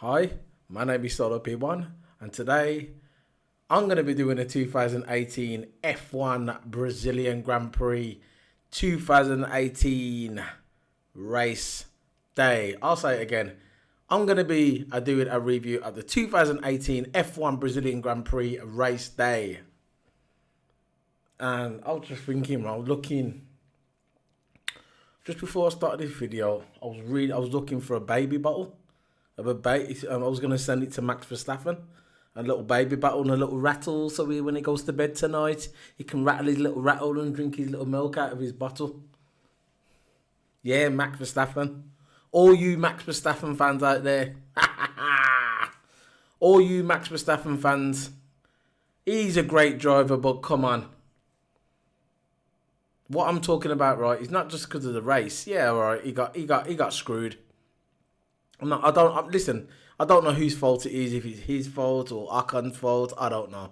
Hi, my name is Solo P1, and today I'm going to be doing a 2018 F1 Brazilian Grand Prix 2018 race day. I'll say it again. I'm going to be doing a review of the 2018 F1 Brazilian Grand Prix race day. And I was just thinking, I was looking, just before I started this video, I was looking for a baby bottle. I was going to send it to Max Verstappen. A little baby bottle and a little rattle, so when he goes to bed tonight, he can rattle his little rattle and drink his little milk out of his bottle. Yeah, Max Verstappen. All you Max Verstappen fans out there. All you Max Verstappen fans. He's a great driver, but come on. What I'm talking about, right, is not just because of the race. Yeah, all right, he got screwed. Listen, I don't know whose fault it is, if it's his fault or Ocon's fault, I don't know.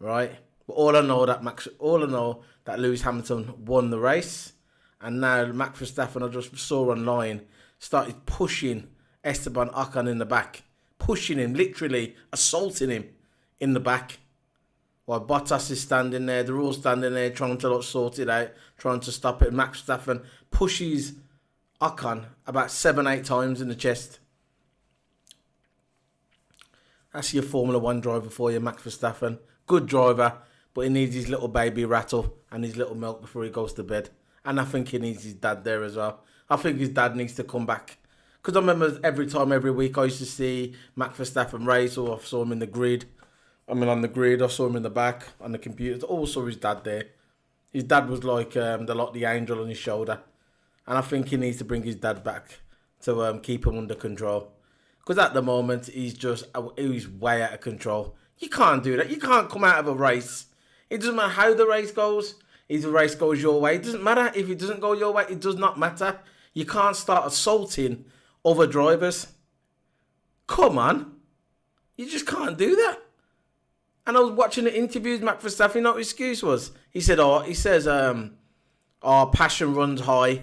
Right? But all I know that Lewis Hamilton won the race, and now Max Verstappen, I just saw online, started pushing Esteban Ocon in the back. Pushing him, literally assaulting him in the back. While Bottas is standing there, they're all standing there trying to sort it out, trying to stop it. Max Verstappen pushes Ocon about 7-8 times in the chest. That's your Formula 1 driver for you, Max Verstappen. Good driver, but he needs his little baby rattle and his little milk before he goes to bed. And I think he needs his dad there as well. I think his dad needs to come back. Because I remember every week I used to see Max Verstappen race, or I saw him in the grid. On the grid, I saw him in the back, on the computer. I always saw his dad there. His dad was like the angel on his shoulder. And I think he needs to bring his dad back to keep him under control. Because at the moment, he's way out of control. You can't do that. You can't come out of a race. It doesn't matter how the race goes. If the race goes your way, it doesn't matter. If it doesn't go your way, it does not matter. You can't start assaulting other drivers. Come on. You just can't do that. And I was watching the interviews, Max Verstappen, you know what his excuse was? He says, passion runs high.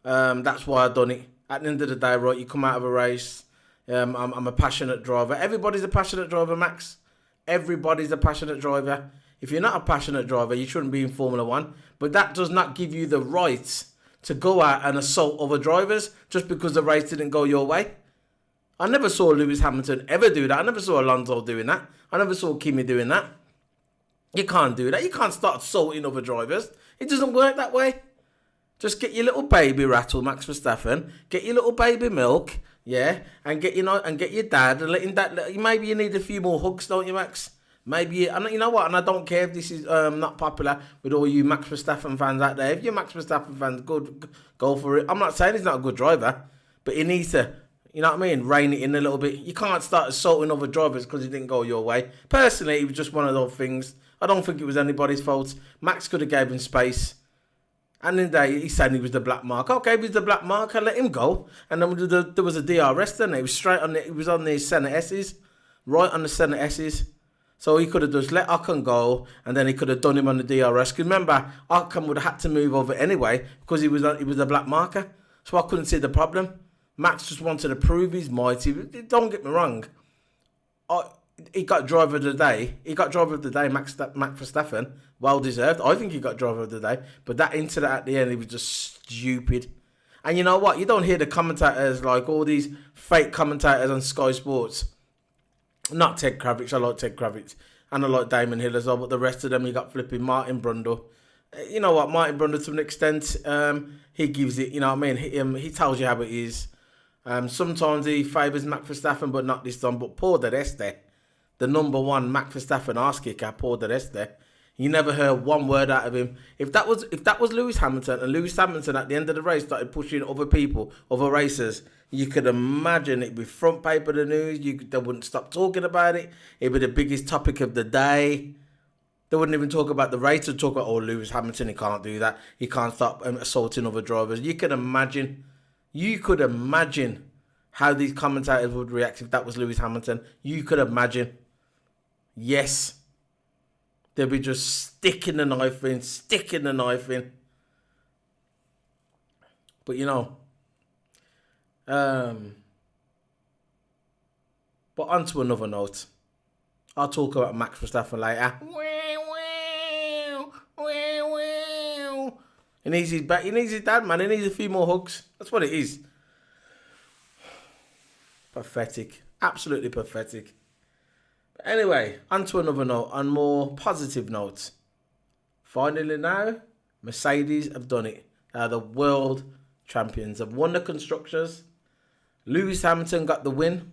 That's why I done it. At the end of the day, right, you come out of a race. I'm a passionate driver. Everybody's a passionate driver, Max. Everybody's a passionate driver. If you're not a passionate driver, you shouldn't be in Formula 1. But that does not give you the right to go out and assault other drivers just because the race didn't go your way. I never saw Lewis Hamilton ever do that. I never saw Alonso doing that. I never saw Kimi doing that. You can't do that. You can't start assaulting other drivers. It doesn't work that way. Just get your little baby rattle, Max Verstappen. Get your little baby milk, yeah, and get your dad and let him dad. Maybe you need a few more hugs, don't you, Max? Maybe you know what? And I don't care if this is not popular with all you Max Verstappen fans out there. If you're Max Verstappen fans, good, go for it. I'm not saying he's not a good driver, but he needs to, you know what I mean, rein it in a little bit. You can't start assaulting other drivers because it didn't go your way. Personally, it was just one of those things. I don't think it was anybody's fault. Max could have gave him space. And then he said he was the black mark. Okay, if he's the black mark, I let him go. And then there was a DRS then. It was straight on it was on the centre S's. Right on the centre S's. So he could have just let Ocon go, and then he could have done him on the DRS. Because remember, Ocon would have had to move over anyway because he was a black marker. So I couldn't see the problem. Max just wanted to prove his might. Don't get me wrong. He got driver of the day. Max Verstappen. Well deserved. I think he got driver of the day. But that incident at the end, it was just stupid. And you know what? You don't hear the commentators, like all these fake commentators on Sky Sports. Not Ted Kravitz. I like Ted Kravitz. And I like Damon Hill as well. But the rest of them, you got flipping Martin Brundle. You know what? Martin Brundle, to an extent, he gives it, you know what I mean? He tells you how it is. Sometimes he favours Max Verstappen, but not this time. But poor Este. The number one Max Verstappen arse kicker, Paul de Reste. You never heard one word out of him. If that was Lewis Hamilton, and Lewis Hamilton at the end of the race started pushing other people, other racers, you could imagine it'd be front page of the news. They wouldn't stop talking about it. It'd be the biggest topic of the day. They wouldn't even talk about the race. They'd talk about, Lewis Hamilton, he can't do that. He can't stop assaulting other drivers. You could imagine how these commentators would react if that was Lewis Hamilton. You could imagine. Yes. They'll be just sticking the knife in. But you know, But on to another note. I'll talk about Max Verstappen later. He needs his back. He needs his dad, man. He needs a few more hugs. That's what it is. Pathetic. Absolutely pathetic. But anyway, on to another note. On more positive notes. Finally now, Mercedes have done it. They are the world champions. They've won the Constructors. Lewis Hamilton got the win.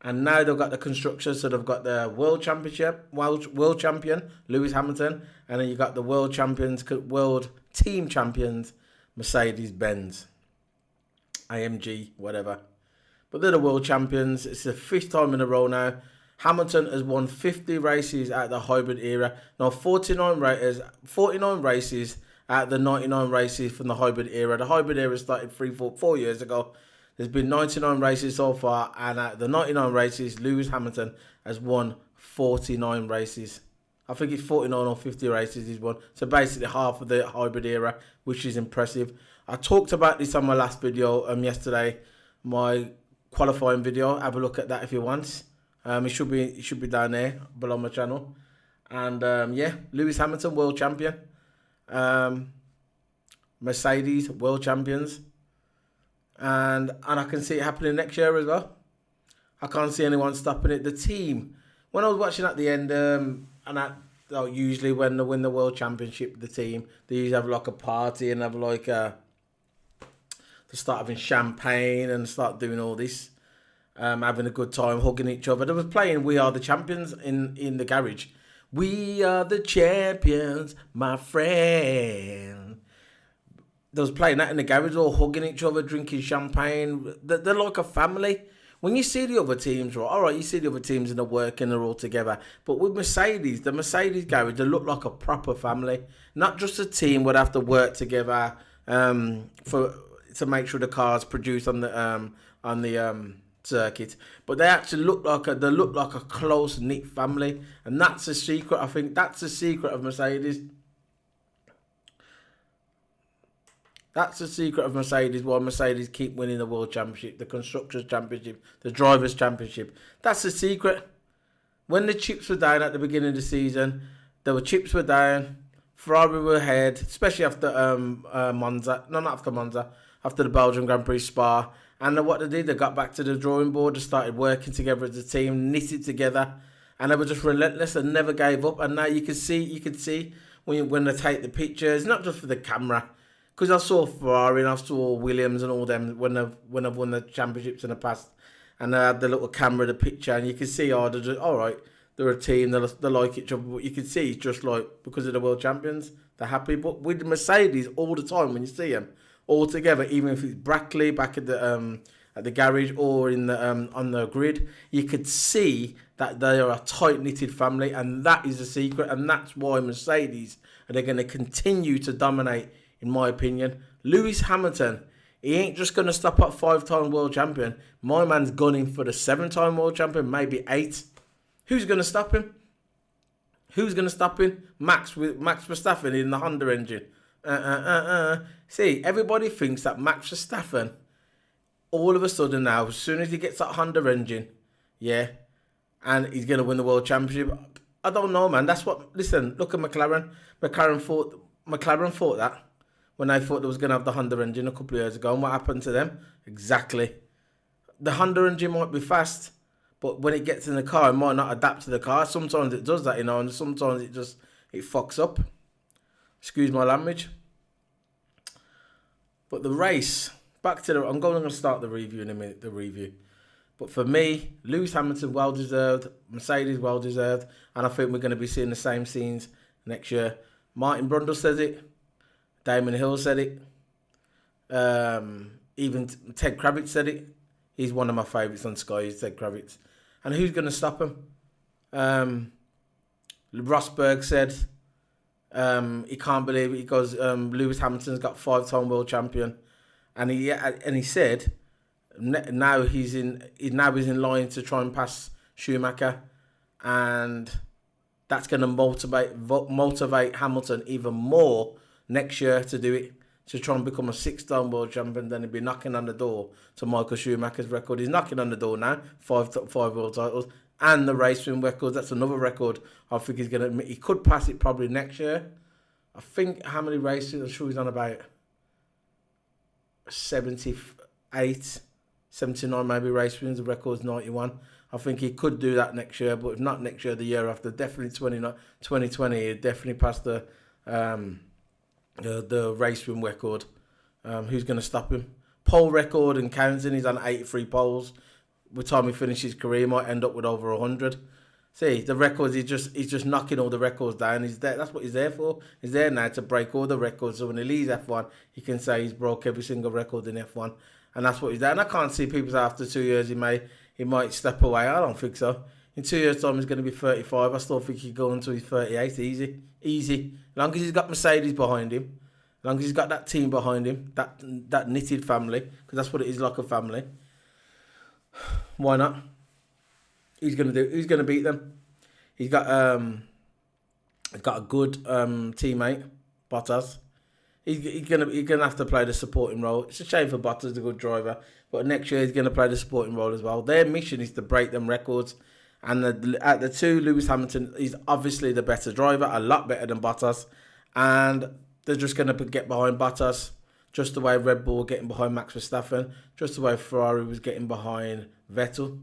And now they've got the Constructors, so they've got the World Championship, World Champion, Lewis Hamilton, and then you got the World Champions, World Team Champions, Mercedes-Benz, AMG, whatever. But they're the World Champions. It's the 5th time in a row now. Hamilton has won 50 races out of the hybrid era. Now 49 races out of the 99 races from the hybrid era. The hybrid era started 4 years ago. There's been 99 races so far, and at the 99 races, Lewis Hamilton has won 49 races. I think it's 49 or 50 races he's won. So basically half of the hybrid era, which is impressive. I talked about this on my last video yesterday, my qualifying video. Have a look at that if you want. It should be down there below my channel. And yeah, Lewis Hamilton, world champion. Mercedes, world champions. And I can see it happening next year as well. I can't see anyone stopping it. The team, when I was watching at the end, usually when they win the world championship, the team, they usually have like a party and have like they start having champagne and start doing all this, having a good time, hugging each other. They was playing "We Are the Champions" in the garage. We are the champions, my friend. They was playing that in the garage, all hugging each other, drinking champagne. They're like a family. When you see the other teams, right, all right, you see the other teams in the work and they're all together. But with Mercedes, the Mercedes garage, they look like a proper family. Not just a team would have to work together to make sure the cars produce on the circuit. But they actually look like a close knit family, and that's the secret. I think that's the secret of Mercedes. That's the secret of Mercedes, why Mercedes keep winning the World Championship, the Constructors' Championship, the Drivers' Championship. That's the secret. When the chips were down at the beginning of the season, chips were down, Ferrari were ahead, especially after Monza. No, not after Monza, after the Belgian Grand Prix Spa. And what they did, they got back to the drawing board, they started working together as a team, knitted together, and they were just relentless and never gave up. And now you can see when they take the pictures, not just for the camera, because I saw Ferrari and I saw Williams and all them when I've won the championships in the past, and they had the little camera, the picture, and you can see, they're just, all right, they're a team, they like each other, but you can see it's just like, because of the world champions, they're happy. But with Mercedes, all the time when you see them all together, even if it's Brackley back at the garage or in the on the grid, you could see that they are a tight knitted family, and that is the secret, and that's why Mercedes are going to continue to dominate. In my opinion, Lewis Hamilton, he ain't just going to stop at 5-time world champion. My man's gunning for the 7-time world champion, maybe 8. Who's going to stop him? Who's going to stop him? Max Verstappen in the Honda engine. See, everybody thinks that Max Verstappen, all of a sudden now, as soon as he gets that Honda engine, yeah, and he's going to win the world championship. I don't know, man. Listen, look at McLaren. McLaren thought that. When they thought they was going to have the Honda engine a couple of years ago. And what happened to them? Exactly. The Honda engine might be fast, but when it gets in the car, it might not adapt to the car. Sometimes it does that, and sometimes it fucks up. Excuse my language. But the race, I'm going to start the review in a minute, But for me, Lewis Hamilton, well-deserved. Mercedes, well-deserved. And I think we're going to be seeing the same scenes next year. Martin Brundle says it. Damon Hill said it. Even Ted Kravitz said it. He's one of my favourites on Sky, Ted Kravitz. And who's going to stop him? Rosberg said he can't believe it because Lewis Hamilton's got 5-time world champion. And he said now he's in line to try and pass Schumacher. And that's going to motivate Hamilton even more next year to do it. to try and become a 6-time world champion. Then he'd be knocking on the door to Michael Schumacher's record. He's knocking on the door now, five world titles. And the race win records, that's another record. I think he could pass it probably next year. I think how many races? I'm sure he's on about 78, 79 maybe race wins. The record's 91. I think he could do that next year, but if not next year, the year after, definitely 2020, he'd definitely pass the race win record. Who's going to stop him? Pole record and counting, he's on 83 poles. By the time he finishes his career, he might end up with over 100. See, the records, he's just knocking all the records down. He's there. That's what he's there for. He's there now to break all the records. So when he leaves F1, he can say he's broke every single record in F1. And that's what he's there. And I can't see people say after 2 years he might step away. I don't think so. In 2 years' time, he's going to be 35. I still think he'd go until he's 38. Easy. As long as he's got Mercedes behind him. As long as he's got that team behind him. That knitted family. Because that's what it is, like a family. Why not? Who's going to beat them? He's got a good teammate, Bottas. He's gonna have to play the supporting role. It's a shame for Bottas, the good driver, but next year he's gonna play the supporting role as well. Their mission is to break them records, and at the two, Lewis Hamilton is obviously the better driver, a lot better than Bottas, and they're just gonna get behind Bottas, just the way Red Bull were getting behind Max Verstappen, just the way Ferrari was getting behind Vettel.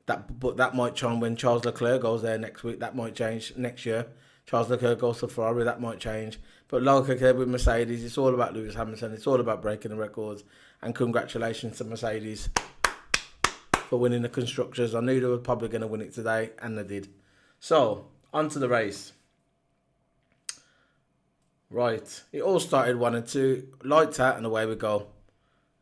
But that might change when Charles Leclerc goes there next week. That might change next year. Charles Leclerc goes to Ferrari. That might change. But like I said with Mercedes, it's all about Lewis Hamilton. It's all about breaking the records. And congratulations to Mercedes for winning the Constructors. I knew they were probably going to win it today, and they did. So, on to the race. Right. It all started 1 and 2. Lights out and away we go.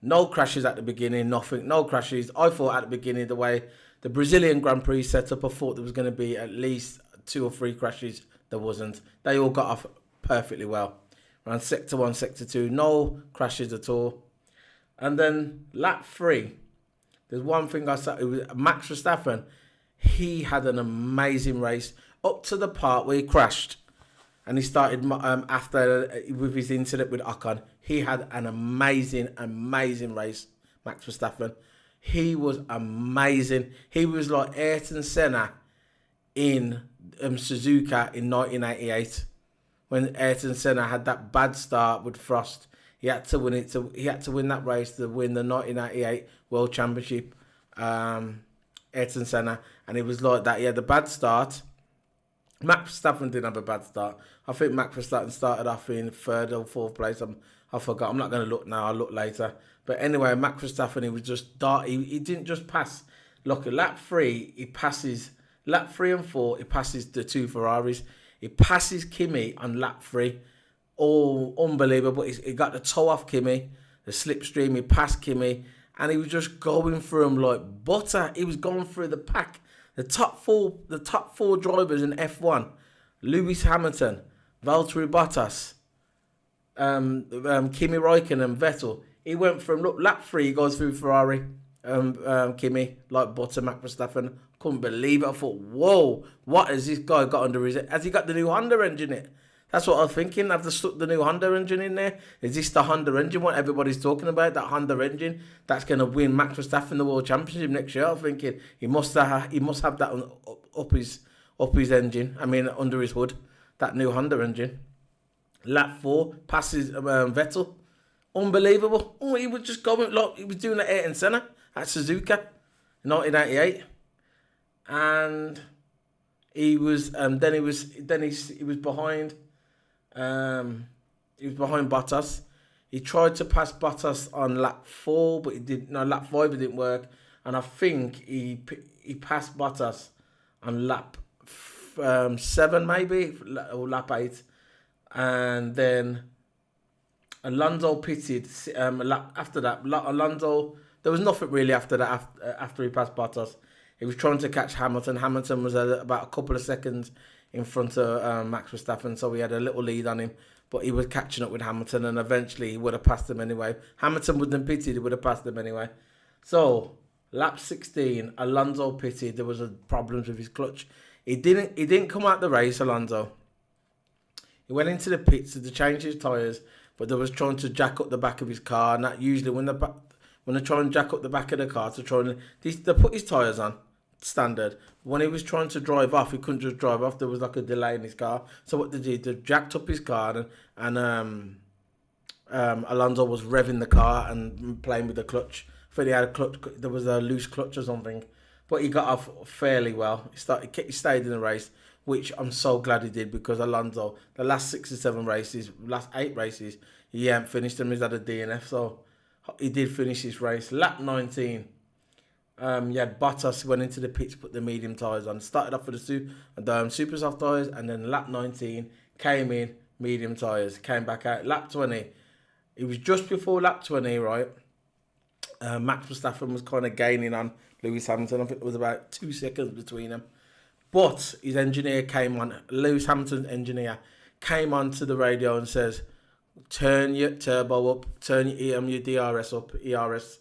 No crashes at the beginning. Nothing. No crashes. I thought at the beginning the way the Brazilian Grand Prix set up, I thought there was going to be at least 2 or 3 crashes. There wasn't. They all got off perfectly well. Around Sector 1, Sector 2, no crashes at all. And then lap 3, there's one thing I said, it was Max Verstappen. He had an amazing race up to the part where he crashed. And he started after with his incident with Ocon. He had an amazing race, Max Verstappen. He was amazing. He was like Ayrton Senna in Suzuka in 1988, when Ayrton Senna had that bad start with Frost. He had to win it. He had to win that race to win the 1988 World Championship. Ayrton Senna, and it was like that. He had a bad start. Max Verstappen didn't have a bad start. I think Max Verstappen started off in 3rd or 4th place. I forgot. I'm not going to look now. I'll look later. But anyway, Max Verstappen, he was just dart. He didn't just pass. Look, at lap 3, he passes. Lap 3 and 4, he passes the 2 Ferraris. He passes Kimi on lap 3. Oh, unbelievable. He got the toe off Kimi, the slipstream. He passed Kimi, and he was just going through them like butter. He was going through the pack. The top four drivers in F1: Lewis Hamilton, Valtteri Bottas, Kimi Räikkönen, and Vettel. He went from lap 3. He goes through Ferrari, Kimi, like butter. Max Verstappen, couldn't believe it. I thought, whoa, what has this guy got under his? Has he got the new Honda engine in it? That's what I was thinking. Have they stuck the new Honda engine in there? Is this the Honda engine? What everybody's talking about? That Honda engine that's going to win Max Verstappen the World Championship next year. I'm thinking he must have that up his engine. I mean, under his hood, that new Honda engine. Lap 4 passes Vettel. Unbelievable. Oh, he was just going like he was doing the Ayrton Senna at Suzuka, 1988, and he was then he was behind. He was behind Bottas. He tried to pass Bottas on lap 4, but he didn't. No, lap 5 it didn't work, and I think he passed Bottas on lap 7 maybe, or lap 8, and then Alonso pitted. After that, Alonso, there was nothing really after that. After he passed Bottas, he was trying to catch Hamilton. Hamilton was about a couple of seconds in front of Max Verstappen, so he had a little lead on him, but he was catching up with Hamilton, and eventually he would have passed him anyway. Hamilton wouldn't have pitted, he would have passed him anyway. So, lap 16, Alonso pitted. There was problems with his clutch. He didn't come out the race, Alonso. He went into the pits to change his tyres, but they was trying to jack up the back of his car, and that usually when they try and jack up the back of the car to try and they put his tyres on standard. When he was trying to drive off, he couldn't just drive off. There was like a delay in his car. So what they did, they jacked up his car, and Alonso was revving the car and playing with the clutch. I think he had a clutch. There was a loose clutch or something, but he got off fairly well. He stayed in the race, which I'm so glad he did, because Alonso, the last 6 or 7 races, last 8 races, he hadn't finished them. He's had a DNF, so he did finish his race. Lap 19. Bottas went into the pits, put the medium tyres on. Started off with the super soft tyres, and then lap 19 came in, medium tyres. Came back out. Lap 20, it was just before lap 20, right? Max Verstappen was kind of gaining on Lewis Hamilton. I think there was about 2 seconds between them. But his engineer came on, Lewis Hamilton's engineer came on to the radio and says, turn your turbo up, turn your DRS up, ERS,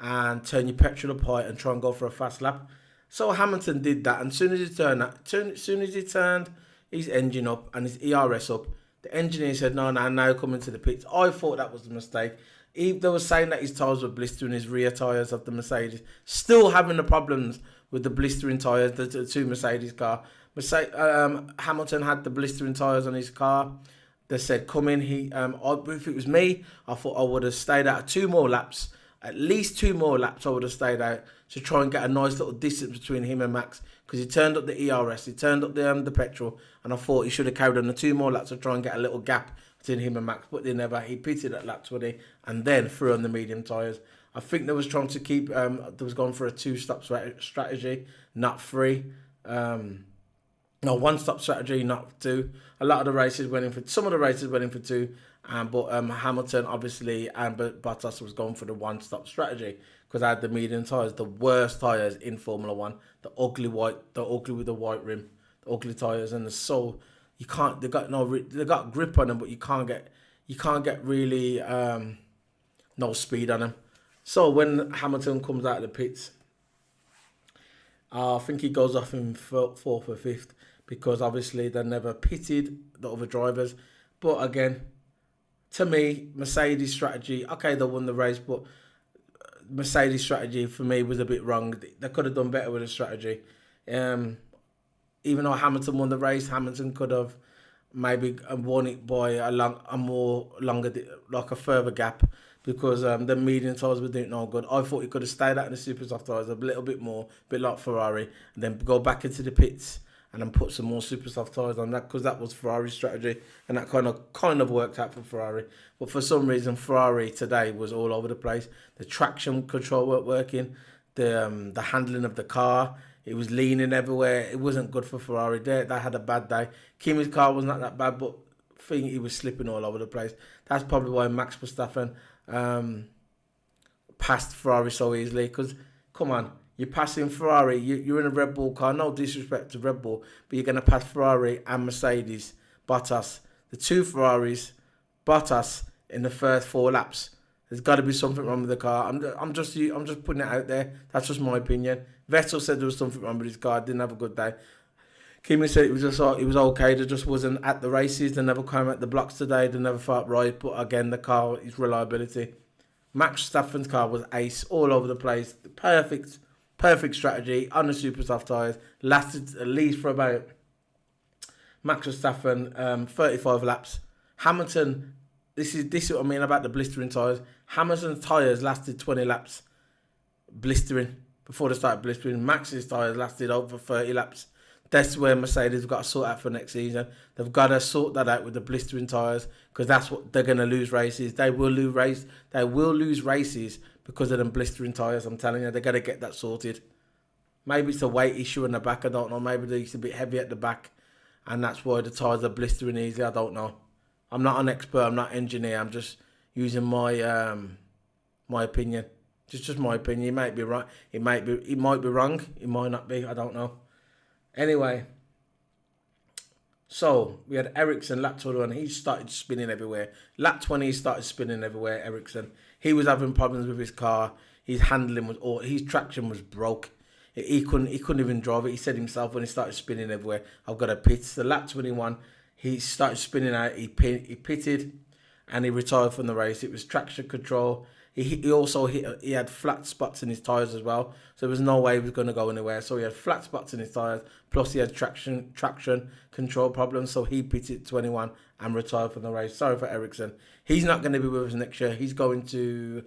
and turn your petrol up high and try and go for a fast lap. So Hamilton did that, and as soon as he turned his engine up and his ERS up, the engineer said, no, now coming to the pits. I thought that was a mistake. They were saying that his tyres were blistering, his rear tyres of the Mercedes, still having the problems with the blistering tyres, the 2 Mercedes car. Hamilton had the blistering tyres on his car. They said, come in. If it was me, I thought I would have stayed out 2 more laps. At least 2 more laps I would have stayed out to try and get a nice little distance between him and Max, because he turned up the ERS, he turned up the petrol, and I thought he should have carried on the 2 more laps to try and get a little gap between him and Max, but they never. He pitted at lap 20 and then threw on the medium tyres. I think they was trying to keep, they was going for a 2-stop strategy, not 3. No, 1-stop strategy, not 2. A lot of the races went in for, some of the races went in for 2, but Hamilton obviously and Bottas was going for the 1-stop strategy, because I had the medium tyres, the worst tyres in Formula 1, the ugly with the white rim, the ugly tyres, and you can't, they got grip on them, but you can't get really no speed on them. So when Hamilton comes out of the pits, I think he goes off in 4th or 5th, because obviously they never pitted the other drivers. But again, to me, Mercedes strategy, okay, they won the race, but Mercedes strategy for me was a bit wrong. They could have done better with the strategy. Even though Hamilton won the race, Hamilton could have maybe won it by a further gap, because the medium tyres were doing no good. I thought he could have stayed out in the super soft tyres a little bit more, a bit like Ferrari, and then go back into the pits and then put some more super soft tyres on that, because that was Ferrari's strategy, and that kind of worked out for Ferrari. But for some reason, Ferrari today was all over the place. The traction control weren't working, the handling of the car, it was leaning everywhere. It wasn't good for Ferrari. They had a bad day. Kimi's car was not that bad, but I think he was slipping all over the place. That's probably why Max Verstappen passed Ferrari so easily, because, come on, you're passing Ferrari, you're in a Red Bull car, no disrespect to Red Bull, but you're going to pass Ferrari and Mercedes, Bottas, the 2 Ferraris, Bottas in the first 4 laps. There's got to be something wrong with the car. I'm just putting it out there. That's just my opinion. Vettel said there was something wrong with his car, didn't have a good day. Kimi said it was okay, they just wasn't at the races, they never came at the blocks today, they never felt right, but again, the car is reliability. Max Verstappen's car was ace, all over the place, perfect strategy on the super soft tyres, lasted at least for about, Max Verstappen, 35 laps. Hamilton, this is what I mean about the blistering tyres. Hamilton's tyres lasted 20 laps, blistering, before they started blistering. Max's tyres lasted over 30 laps. That's where Mercedes have got to sort out for next season. They've got to sort that out with the blistering tyres, because that's what they're going to lose races. They will lose races because of them blistering tyres. I'm telling you, they're going to get that sorted. Maybe it's a weight issue in the back. I don't know. Maybe they're a bit heavy at the back, and that's why the tyres are blistering easily. I don't know. I'm not an expert. I'm not an engineer. I'm just using my my opinion. Just my opinion. It might be right. It might be wrong. It might not be. I don't know. Anyway, so we had Ericsson, lap 21, he started spinning everywhere. Lap 20, he started spinning everywhere, Ericsson. He was having problems with his car. His handling his traction was broke. He couldn't even drive it. He said himself when he started spinning everywhere, I've got to pit. So lap 21, he started spinning out, he pitted, and he retired from the race. It was traction control. He also he had flat spots in his tyres as well, so there was no way he was going to go anywhere. So he had flat spots in his tyres, plus he had traction control problems. So he pitted 21 and retired from the race. Sorry for Ericsson. He's not going to be with us next year. He's going to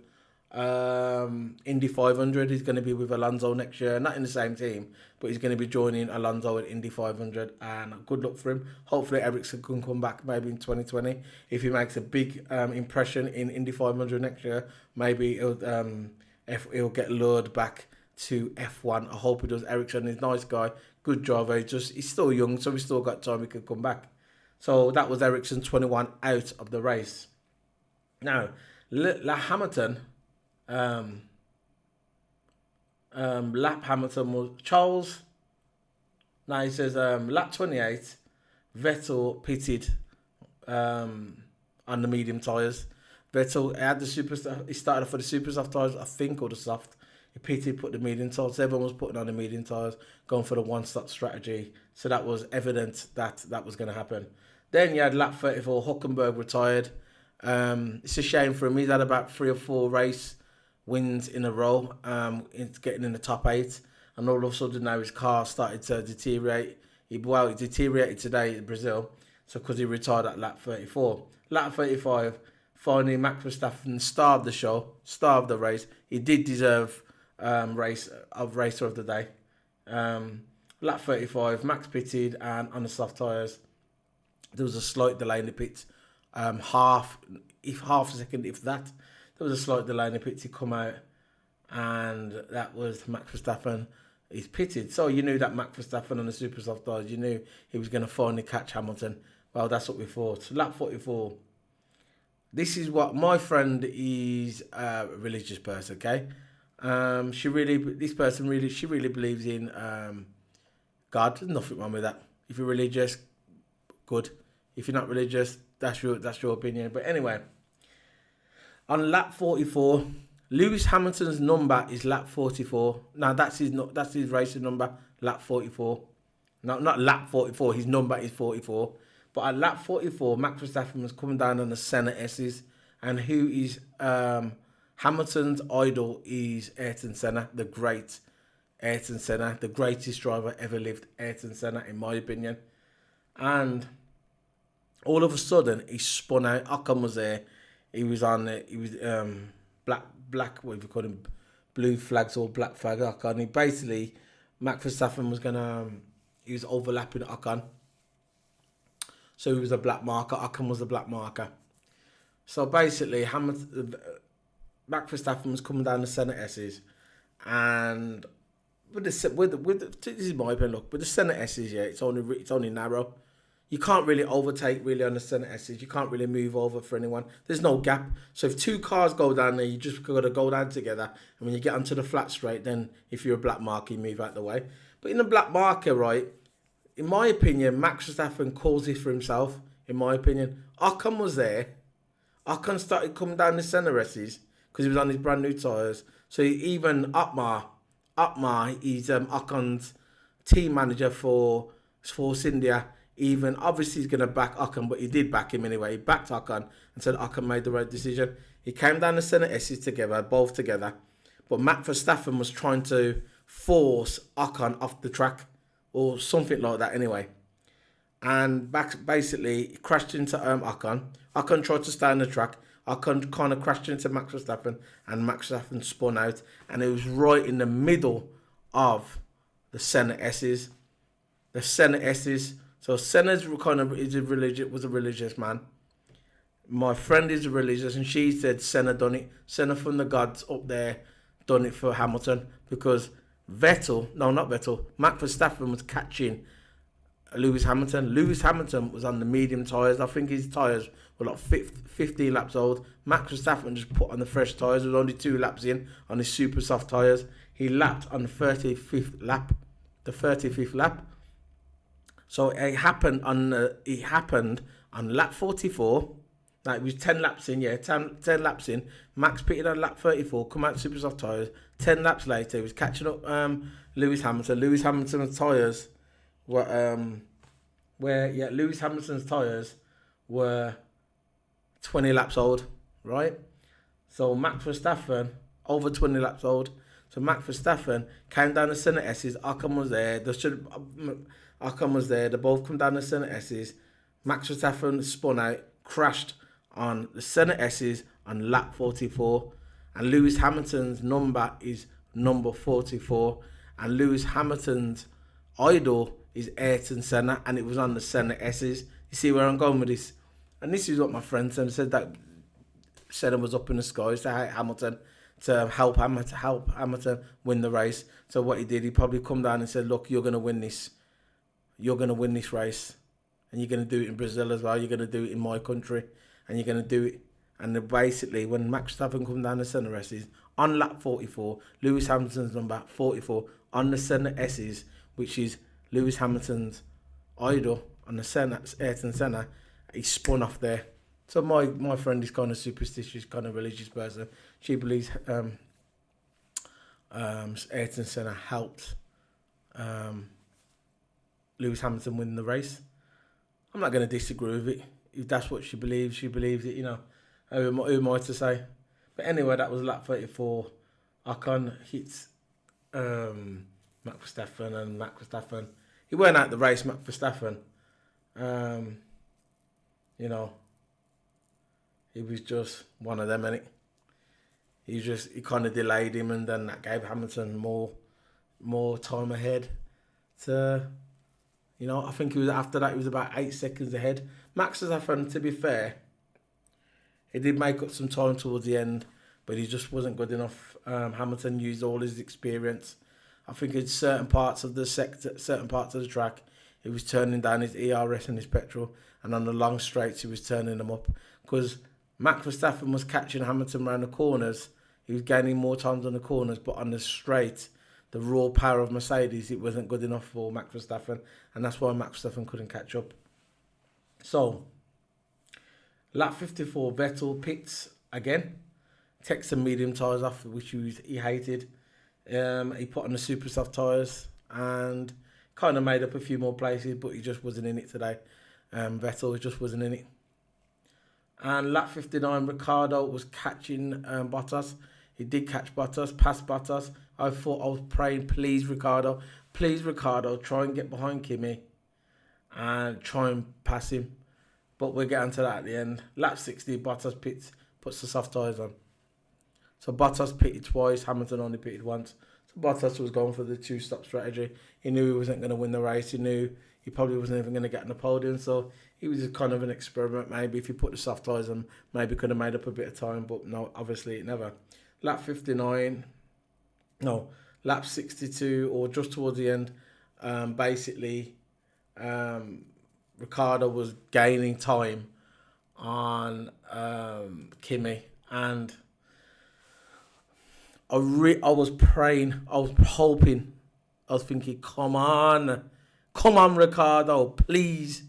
Indy 500. He's going to be with Alonso next year. Not in the same team, but he's going to be joining Alonso at Indy 500. And good luck for him. Hopefully Ericsson can come back maybe in 2020. If he makes a big impression in Indy 500 next year, maybe he'll get lured back to F1. I hope he does. Ericsson is a nice guy, good driver. He's still young, so he's still got time. He could come back. So that was Ericsson 21 out of the race. Now, Hamilton. Lap Hamilton was Charles. Now he says lap 28, Vettel pitted on the medium tyres. Vettel had the super. He started off for the super soft tyres, I think, or the soft. He pitted, put the medium tyres. Everyone was putting on the medium tyres, going for the one-stop strategy. So that was evident that was going to happen. Then you had lap 34, Hülkenberg retired. It's a shame for him. He's had about 3 or 4 race wins in a row. It's getting in the top 8, and all of a sudden now his car started to deteriorate. It deteriorated today in Brazil, so because he retired at lap 34. Lap 35, finally Max Verstappen starved the show, starved the race. He did deserve racer of the day. Lap 35, Max pitted, and on the soft tyres, there was a slight delay in the pits. Half a second, if that. There was a slight delay in the pits to come out, and that was Max Verstappen. He's pitted, so you knew that Max Verstappen on the super soft tyres, you knew he was going to finally catch Hamilton. Well, that's what we thought. Lap 44. This is what my friend is a religious person. Okay, she really believes in God. There's nothing wrong with that. If you're religious, good. If you're not religious, that's your opinion. But anyway, on lap 44, Lewis Hamilton's number is lap 44. Now that's his racing number, lap 44. No, not lap 44. His number is 44. But at lap 44, Max Verstappen was coming down on the Senna S's, and who is Hamilton's idol is Ayrton Senna, the great Ayrton Senna, the greatest driver ever lived, Ayrton Senna, in my opinion. And all of a sudden, he spun out. Ocon was there. He was on. He was black. What do you call him? Blue flags or black flag Ocon. He basically, Max Verstappen was gonna. He was overlapping Ocon. So he was a black marker. Ocon was a black marker. So basically, Max Verstappen was coming down the Senna S's, and with this is my opinion. Look, with the Senna S's, yeah, it's only narrow. You can't really overtake really on the Senna S's. You can't really move over for anyone. There's no gap. So if 2 cars go down there, you just got to go down together. And when you get onto the flat straight, then if you're a black marker, you move out the way. But in the black marker, right, in my opinion, Max Verstappen calls it for himself, in my opinion. Ocon was there. Ocon started coming down the Senna S's because he was on his brand new tyres. So even Otmar, he's Ocon's team manager for India. Even obviously he's going to back Ocon, but he did back him anyway. He backed Ocon and said Ocon made the right decision. He came down the Senna S's together, both together. But Max Verstappen was trying to force Ocon off the track or something like that anyway. And basically he crashed into Ocon. Ocon tried to stay on the track. Ocon kind of crashed into Max Verstappen, and Max Verstappen spun out. And it was right in the middle of the Senna S's. The Senna S's. So Senna's was a religious man. My friend is a religious, and she said Senna done it. Senna from the gods up there done it for Hamilton because Max Verstappen was catching Lewis Hamilton. Lewis Hamilton was on the medium tyres. I think his tyres were like 15 laps old. Max Verstappen just put on the fresh tyres. There was only 2 laps in on his super soft tyres. He lapped on the 35th lap. So it happened on lap 44. Like it was 10 laps in, 10 laps in. Max pitted on lap 34, come out super soft tyres. 10 laps later, he was catching up Lewis Hamilton. Lewis Hamilton's tyres were Lewis Hamilton's tyres were 20 laps old, right? So Max Verstappen, over 20 laps old. So Max Verstappen came down the centre S's. Ocon was there. Ocon was there. They both come down the centre S's. Max Verstappen spun out, crashed on the centre S's on lap 44. And Lewis Hamilton's number is number 44. And Lewis Hamilton's idol is Ayrton Senna, and it was on the centre S's. You see where I'm going with this? And this is what my friend said that Senna was up in the skies to Hamilton to help Hamilton win the race. So what he did, he probably come down and said, "Look, you're gonna win this. You're gonna win this race, and you're gonna do it in Brazil as well. You're gonna do it in my country, and you're gonna do it." And then basically, when Max Verstappen come down the centre S's on lap 44, Lewis Hamilton's number 44 on the centre S's, which is Lewis Hamilton's idol on the centre, Ayrton Senna, he spun off there. So my friend is kind of superstitious, kind of religious person. She believes Ayrton Senna helped Lewis Hamilton win the race. I'm not going to disagree with it. If that's what she believes it, you know. Who am I to say? But anyway, that was lap 34. Ocon hits Max Verstappen, and Max Verstappen, he weren't out the race, Max Verstappen. You know, he was just one of them, innit? He kind of delayed him, and then that gave Hamilton more time ahead to, you know, I think after that he was about 8 seconds ahead. Max Verstappen, to be fair, he did make up some time towards the end, but he just wasn't good enough. Hamilton used all his experience. I think in certain parts of the track, he was turning down his ERS and his petrol, and on the long straights he was turning them up. Because Max Verstappen was catching Hamilton around the corners. He was gaining more times on the corners, but on the straight, the raw power of Mercedes, it wasn't good enough for Max Verstappen, and that's why Max Verstappen couldn't catch up. So, lap 54, Vettel pits again. Takes some medium tyres off, which he hated. He put on the super soft tyres and kind of made up a few more places, but he just wasn't in it today. Vettel just wasn't in it. And lap 59, Ricciardo was catching Bottas. He did catch Bottas, passed Bottas. I was praying, please Ricciardo, try and get behind Kimi and try and pass him. But we'll get onto that at the end. Lap 60, Bottas puts the soft tyres on. So Bottas pitted twice, Hamilton only pitted once. So Bottas was going for the two-stop strategy. He knew he wasn't going to win the race. He knew he probably wasn't even going to get on the podium. So he was just kind of an experiment. Maybe if he put the soft tyres on, maybe could have made up a bit of time. But no, obviously it never. Lap 62, or just towards the end, basically, Ricciardo was gaining time on Kimi, and I was praying, I was hoping, I was thinking, come on Ricciardo, please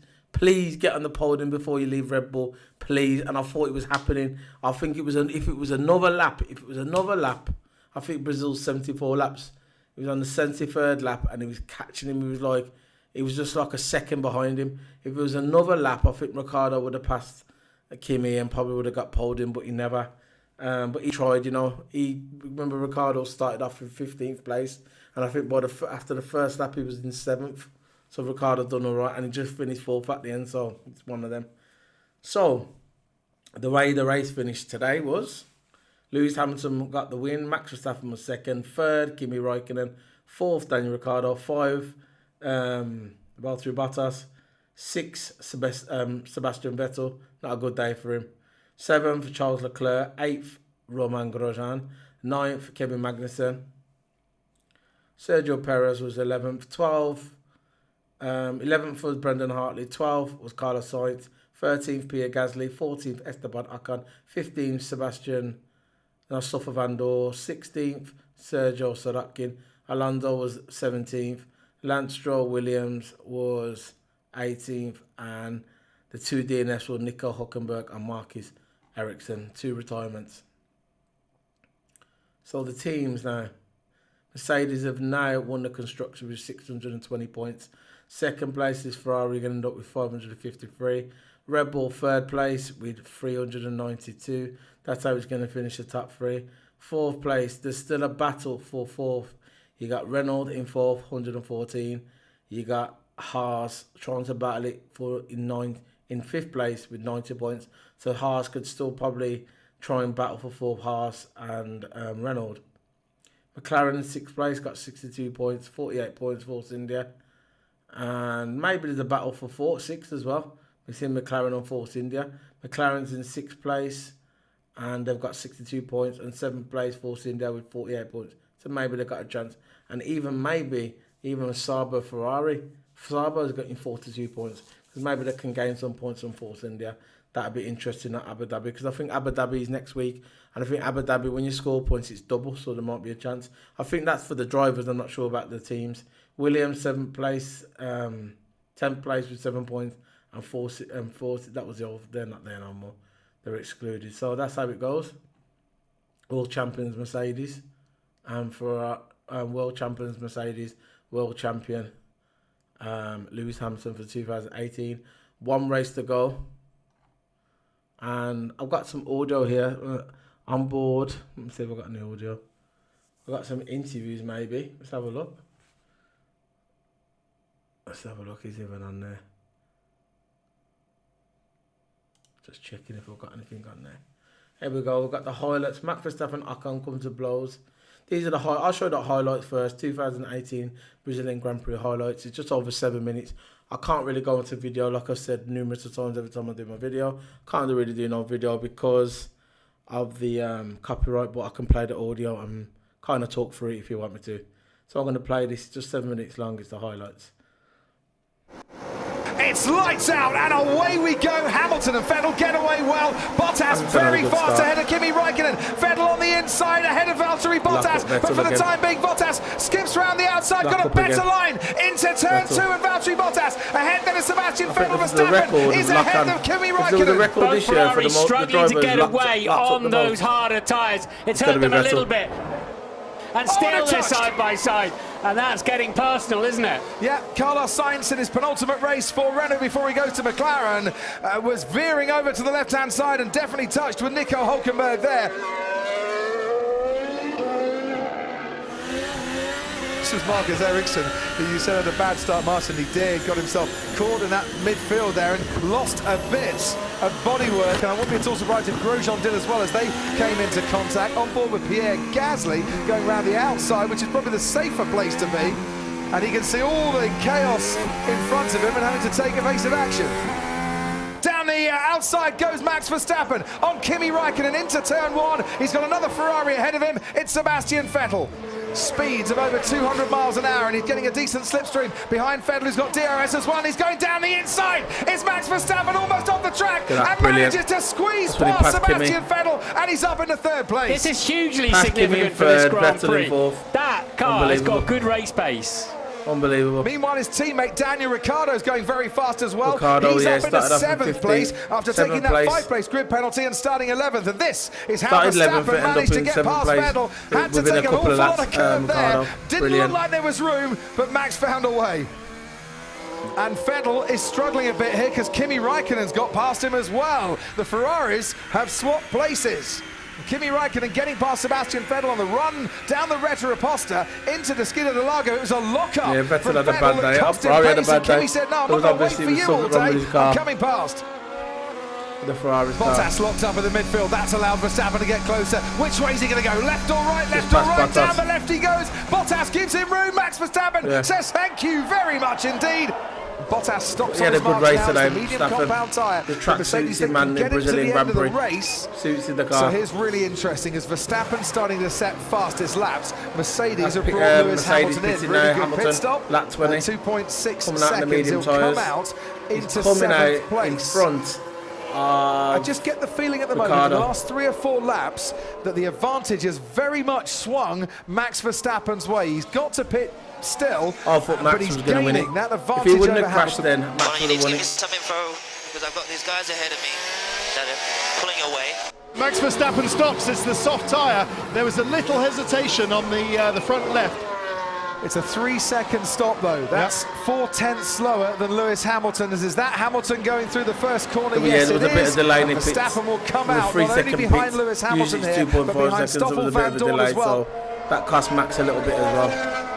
get on the podium before you leave Red Bull, please. And I thought it was happening. I think if it was another lap, I think Brazil's 74 laps. He was on the 73rd lap, and he was catching him. He was just like a second behind him. If it was another lap, I think Ricciardo would have passed Kimi and probably would have got podium, but he never. But he tried, you know. Remember Ricciardo started off in 15th place, and I think after the first lap he was in 7th. So Ricciardo done all right, and he just finished 4th at the end. So it's one of them. So the way the race finished today was Lewis Hamilton got the win. Max Verstappen was second. Third, Kimi Räikkönen. Fourth, Daniel Ricciardo. 5, Valtteri Bottas. 6, Sebastian Vettel. Not a good day for him. 7th, Charles Leclerc. 8th, Romain Grosjean. 9th, Kevin Magnussen. Sergio Perez was 11th. 11th was Brendan Hartley. 12th was Carlos Sainz. 13th, Pierre Gasly. 14th, Esteban Ocon. 15th, Sebastian Stoffel Van Dorn. 16th, Sergio Sorokin. Alonso was 17th. Lance Stroll Williams was 18th. And the 2 DNFs were Nico Hülkenberg and Marcus Ericsson. 2 retirements. So the teams now. Mercedes have now won the construction with 620 points. Second place is Ferrari, going to end up with 553. Red Bull third place with 392. That's how he's going to finish the top three. Fourth place, there's still a battle for fourth. You got Renault in fourth, 114. You got Haas trying to battle it for in fifth place with 90 points. So Haas could still probably try and battle for fourth, Haas and Renault. McLaren in sixth place, got 62 points, 48 points, Force India. And maybe there's a battle for sixth as well. We've seen McLaren on Force India. McLaren's in sixth place and they've got 62 points. And seventh place, Force India with 48 points. So maybe they've got a chance. And even Sauber Ferrari. Sauber's got 42 points. Because maybe they can gain some points on Force India. That'd be interesting at Abu Dhabi. Because I think Abu Dhabi is next week. And I think Abu Dhabi, when you score points, it's double. So there might be a chance. I think that's for the drivers. I'm not sure about the teams. Williams, 7th place. 10th place with 7 points. And Force, that was the old. They're not there no more. They're excluded. So that's how it goes. World champions Mercedes. And for world champions Mercedes, world champion Lewis Hamilton for 2018. One race to go. And I've got some audio here on board. Let me see if I've got any audio. I've got some interviews maybe. Let's have a look. Let's have a look. Is even on there? Just checking if I've got anything on there. Here we go. We've got the highlights. Max Verstappen, Ocon come to blows. These are the I'll show the highlights first. 2018 Brazilian Grand Prix highlights. It's just over 7 minutes. I can't really go into video, like I said numerous times every time I do my video. Can't really do no video because of the copyright, but I can play the audio and kind of talk through it if you want me to. So I'm going to play this. Just 7 minutes long. It's the highlights. It's lights out and away we go. Hamilton and Vettel get away well. Bottas very fast ahead of Kimi Räikkönen. Vettel on the inside ahead of Valtteri Bottas. But for the time being, Bottas skips round the outside. Got a better line into turn 2 and Valtteri Bottas. Ahead then is Sebastian Vettel. Verstappen is ahead of Kimi Räikkönen. Both Ferraris struggling to get away on those harder tyres. It's hurt them a little bit. And still they're side by side. And that's getting personal, isn't it? Yeah, Carlos Sainz in his penultimate race for Renault before he goes to McLaren was veering over to the left-hand side and definitely touched with Nico Hülkenberg there. This was Marcus Ericsson, who you said had a bad start. Martin, he did, got himself caught in that midfield there and lost a bit of bodywork. And I wouldn't be at all surprised if Grosjean did as well as they came into contact. On board with Pierre Gasly, going around the outside, which is probably the safer place to be. And he can see all the chaos in front of him and having to take evasive action. Down the outside goes Max Verstappen on Kimi Räikkönen into turn 1. He's got another Ferrari ahead of him. It's Sebastian Vettel. Speeds of over 200 miles an hour and he's getting a decent slipstream behind Vettel, who's got DRS as well. He's going down the inside. It's Max Verstappen almost off the track and manages to squeeze past Sebastian Vettel, and he's up in the 3rd place. This is hugely significant for this Grand Prix. That car has got good race pace. Unbelievable. Meanwhile, his teammate Daniel Ricciardo is going very fast as well. He's up in the 7th place after taking that 5th-place grid penalty and starting 11th. And this is how Verstappen managed to get past Vettel. Had to take an awful lot of curve there. Didn't look like there was room, but Max found a way. And Vettel is struggling a bit here because Kimi Räikkönen's got past him as well. The Ferraris have swapped places. Kimi Räikkönen getting past Sebastian Vettel on the run down the Retta Reposta into the Skid of the Lago. It was a lock-up. Yeah, Vettel had a bad day. Ferrari had a bad day. Kimi said, no, I'm not going to wait for you all day. I'm coming past. The Ferrari Bottas locked up in the midfield. That's allowed Verstappen to get closer. Which way is he going to go? Left or right? Left or right? Bottas. Down the left he goes. Bottas gives him room. Max Verstappen says thank you very much indeed. Bottas stops on his march now. The medium compound tyre. The track Mercedes suits him, man, in Brazilian Grand Prix. Race. Suits the car. So here's really interesting as Verstappen starting to set fastest laps. Mercedes have brought Lewis Hamilton in. Really good pit stop. Lap 20. 2.6 coming out in the medium seconds. He'll come out into 7th place. In front. I just get the feeling at the moment, in the last 3 or 4 laps, that the advantage has very much swung Max Verstappen's way. He's got to pit still, I thought Max but he's was going to win gaining it. that advantage. If he wouldn't over have crashed Hamilton, then, Max would have won it. Some info, because I've got these guys ahead of me that are pulling away. Max Verstappen stops. It's the soft tyre. There was a little hesitation on the front left. It's a 3-second stop though. That's 4/10 slower than Lewis Hamilton. Is that Hamilton going through the first corner? Yes, there was a bit of delay in the pits. Verstappen will come out not only behind Lewis Hamilton here, but behind Stoffel Van Dorn as well. So that cost Max a little bit as well.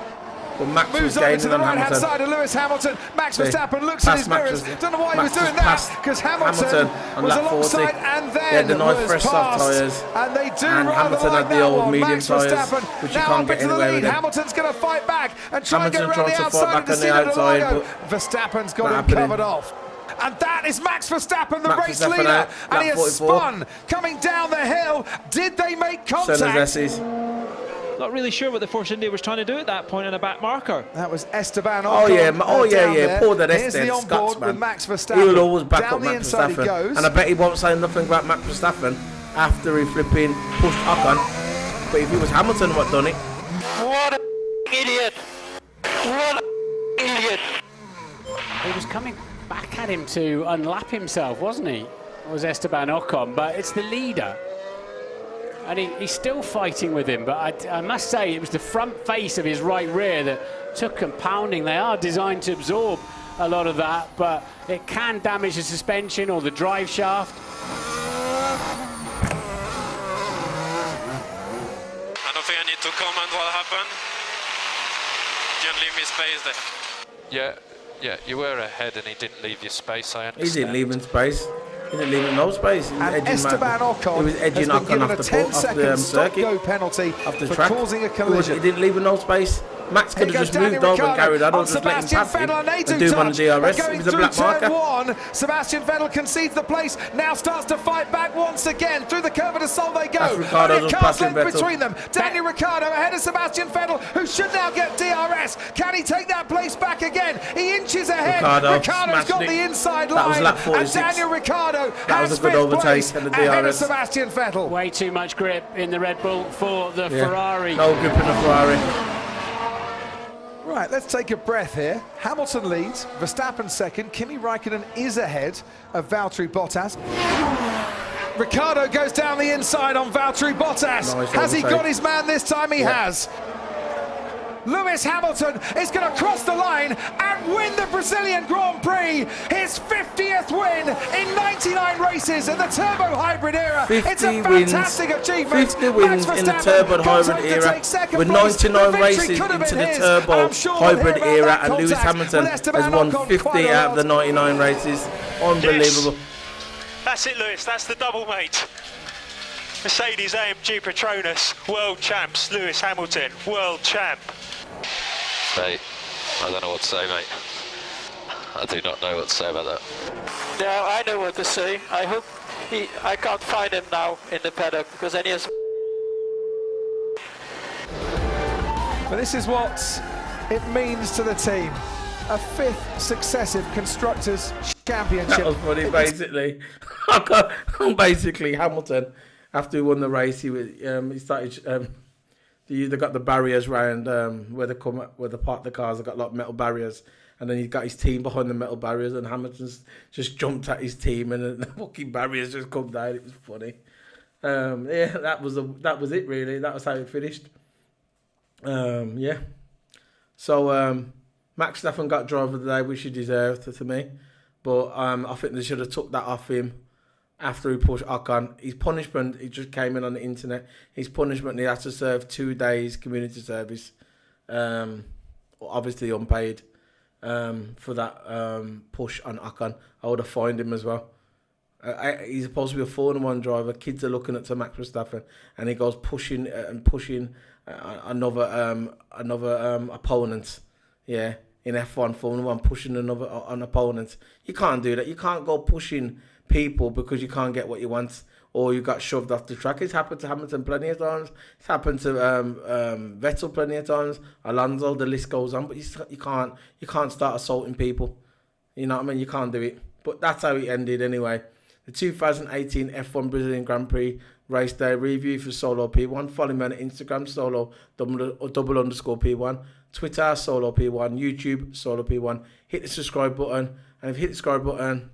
But Max moves over to the right-hand side of Lewis Hamilton. Max Verstappen looks at his mirrors. Don't know why he was doing that, because Hamilton was alongside and then was passed. And they do rather like that one. Max Verstappen now up into the lead. Hamilton's going to fight back and try and go around the outside of the Cena de Lago. Verstappen's got him covered off. And that is Max Verstappen, the race leader. And he has spun coming down the hill. Did they make contact? Not really sure what the Force India was trying to do at that point on a back marker. That was Esteban Ocon. Oh yeah. Poor that Here's the onboard with Max Verstappen. He will always back down up the Max inside Verstappen. he goes. And I bet he won't say nothing about Max Verstappen after he flipping pushed Ocon. But if it was Hamilton what done it. What an idiot! What an idiot! He was coming back at him to unlap himself, wasn't he? It was Esteban Ocon, but it's the leader. And he's still fighting with him, but I must say it was the front face of his right rear that took him pounding. They are designed to absorb a lot of that, but it can damage the suspension or the drive shaft. I don't think I need to comment what happened. Didn't leave me space there. Yeah, you were ahead and he didn't leave you space, I understand. He didn't leave him space. He didn't leave him no space. And Esteban Ocon has been given a 10-second stop-go penalty for causing a collision. He didn't leave him no space. Max could have just moved over and carried on, or just let him pass him and do him on the DRS. It was a black marker. Sebastian Vettel concedes the place, now starts to fight back once again. Through the curve of the Sol they go. That's Ricciardo just passing Vettel. Between them. Daniel Ricciardo ahead of Sebastian Vettel, who should now get DRS. Can he take that place back again? He inches ahead. Ricciardo's got the inside line. And Daniel Ricciardo has fifth place ahead of Sebastian Vettel. Way too much grip in the Red Bull for the Ferrari. No grip in the Ferrari. Right, let's take a breath here. Hamilton leads, Verstappen second, Kimi Räikkönen is ahead of Valtteri Bottas. Ricciardo goes down the inside on Valtteri Bottas. Nice has he overtake. got his man this time? He has. Lewis Hamilton is going to cross the line and win the Brazilian Grand Prix. His 50th win in 99 races in the turbo hybrid era. It's a fantastic achievement. 50 wins in the turbo hybrid era, with 99 races into the turbo hybrid era, and Lewis Hamilton has won 50 out of the 99 races. Unbelievable. Yes. That's it, Lewis. That's the double, mate. Mercedes AMG Petronas, world champs. Lewis Hamilton, world champ. Mate, I don't know what to say, mate. I do not know what to say about that. No, I know what to say. I hope I can't find him now in the paddock, because then he has... But this is what it means to the team. A fifth successive Constructors' Championship. That was funny, basically. Basically, Hamilton, after he won the race, he started... They got the barriers round where they park the cars. They got like metal barriers, and then he got his team behind the metal barriers, and Hamilton's just jumped at his team, and the fucking barriers just come down. It was funny. Yeah, that was it really. That was how it finished. Yeah. So Max Verstappen got driver of the day, which he deserved to me, but I think they should have took that off him. After he pushed Ocon, his punishment, he just came in on the internet. His punishment, he had to serve 2 days community service, obviously unpaid, for that push on Ocon. I would have fined him as well. He's supposed to be a Formula 1 driver. Kids are looking up to Max Verstappen, and he goes pushing another opponent. Yeah, in F1, Formula 1, pushing an opponent. You can't do that. You can't go pushing people because you can't get what you want, or you got shoved off the track. It's happened to Hamilton plenty of times. It's happened to Vettel plenty of times. Alonso, the list goes on. But you can't start assaulting people. You know what I mean? You can't do it. But that's how it ended anyway. The 2018 F1 Brazilian Grand Prix race day review for Solo P1. Follow me on Instagram, Solo _P1, Twitter, Solo P1, YouTube, Solo P1. Hit the subscribe button, and if you hit the subscribe button,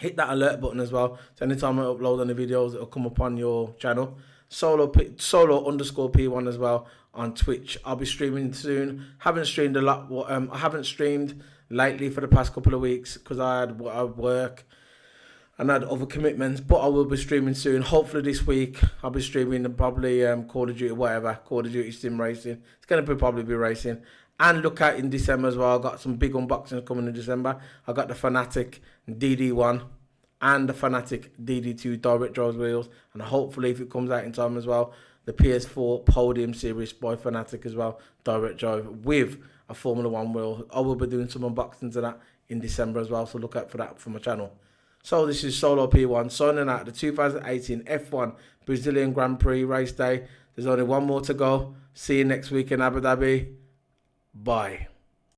hit that alert button as well. So anytime I upload any videos, it'll come up on your channel. solo underscore P1 as well on Twitch. I'll be streaming soon. Haven't streamed a lot. I haven't streamed lately for the past couple of weeks because I had work and I had other commitments, but I will be streaming soon. Hopefully this week I'll be streaming probably Call of Duty, whatever, Call of Duty Sim Racing. It's going to probably be racing. And look out in December as well. I've got some big unboxings coming in December. I've got the Fanatic DD1 and the Fanatic DD2 direct drive wheels. And hopefully if it comes out in time as well, the PS4 Podium Series by Fanatic as well, direct drive with a Formula 1 wheel. I will be doing some unboxings of that in December as well, so look out for that from my channel. So this is Solo P1 signing out the 2018 F1 Brazilian Grand Prix race day. There's only one more to go. See you next week in Abu Dhabi. Bye.